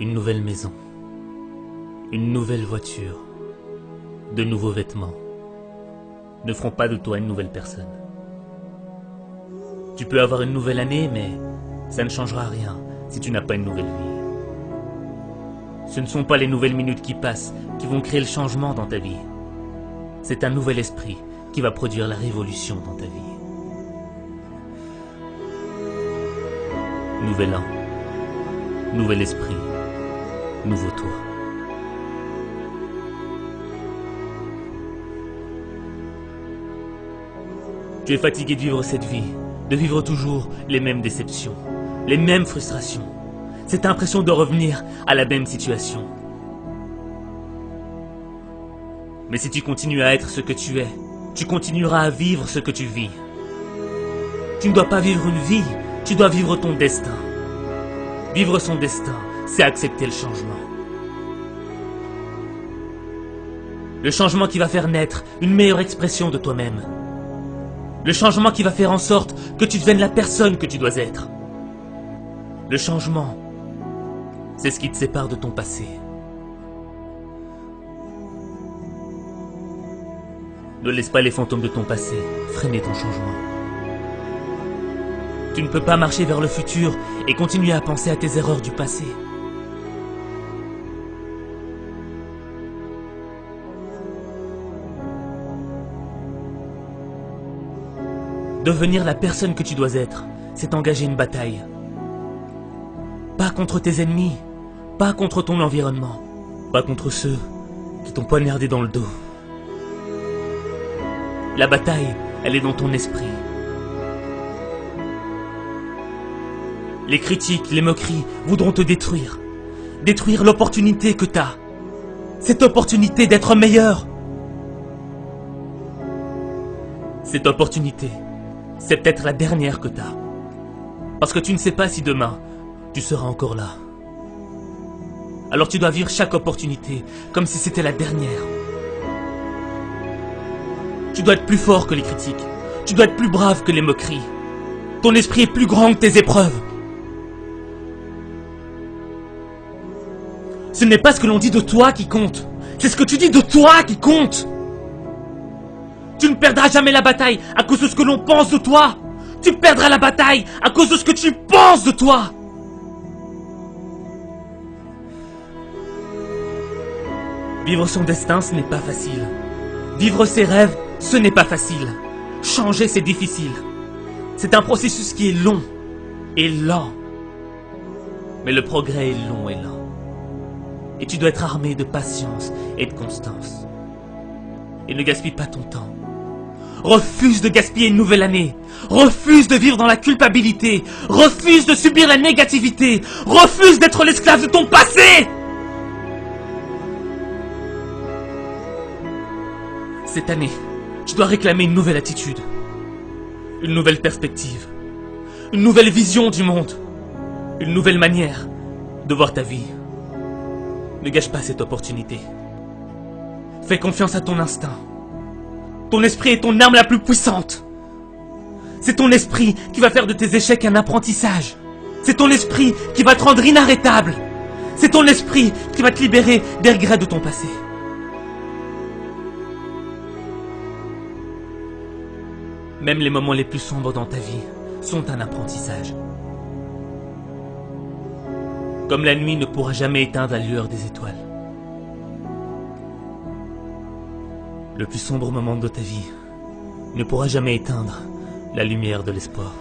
Une nouvelle maison, une nouvelle voiture, de nouveaux vêtements ne feront pas de toi une nouvelle personne. Tu peux avoir une nouvelle année, mais ça ne changera rien si tu n'as pas une nouvelle vie. Ce ne sont pas les nouvelles minutes qui passent qui vont créer le changement dans ta vie. C'est un nouvel esprit qui va produire la révolution dans ta vie. Nouvel an, nouvel esprit, nouveau toi. Tu es fatigué de vivre cette vie, de vivre toujours les mêmes déceptions, les mêmes frustrations, cette impression de revenir à la même situation. Mais si tu continues à être ce que tu es, tu continueras à vivre ce que tu vis. Tu ne dois pas vivre une vie, tu dois vivre ton destin. Vivre son destin, c'est accepter le changement. Le changement qui va faire naître une meilleure expression de toi-même. Le changement qui va faire en sorte que tu deviennes la personne que tu dois être. Le changement, c'est ce qui te sépare de ton passé. Ne laisse pas les fantômes de ton passé freiner ton changement. Tu ne peux pas marcher vers le futur et continuer à penser à tes erreurs du passé. Devenir la personne que tu dois être, c'est engager une bataille. Pas contre tes ennemis, pas contre ton environnement, pas contre ceux qui t'ont poignardé dans le dos. La bataille, elle est dans ton esprit. Les critiques, les moqueries voudront te détruire. Détruire l'opportunité que t'as. Cette opportunité d'être meilleur. Cette opportunité, c'est peut-être la dernière que t'as. Parce que tu ne sais pas si demain, tu seras encore là. Alors tu dois vivre chaque opportunité comme si c'était la dernière. Tu dois être plus fort que les critiques. Tu dois être plus brave que les moqueries. Ton esprit est plus grand que tes épreuves. Ce n'est pas ce que l'on dit de toi qui compte. C'est ce que tu dis de toi qui compte. Tu ne perdras jamais la bataille à cause de ce que l'on pense de toi. Tu perdras la bataille à cause de ce que tu penses de toi. Vivre son destin, ce n'est pas facile. Vivre ses rêves, ce n'est pas facile. Changer, c'est difficile. C'est un processus qui est long et lent. Mais le progrès est long et lent. Et tu dois être armé de patience et de constance. Et ne gaspille pas ton temps. Refuse de gaspiller une nouvelle année. Refuse de vivre dans la culpabilité. Refuse de subir la négativité. Refuse d'être l'esclave de ton passé. Cette année, tu dois réclamer une nouvelle attitude. Une nouvelle perspective. Une nouvelle vision du monde. Une nouvelle manière de voir ta vie. Ne gâche pas cette opportunité. Fais confiance à ton instinct. Ton esprit est ton arme la plus puissante. C'est ton esprit qui va faire de tes échecs un apprentissage. C'est ton esprit qui va te rendre inarrêtable. C'est ton esprit qui va te libérer des regrets de ton passé. Même les moments les plus sombres dans ta vie sont un apprentissage. Comme la nuit ne pourra jamais éteindre la lueur des étoiles. Le plus sombre moment de ta vie ne pourra jamais éteindre la lumière de l'espoir.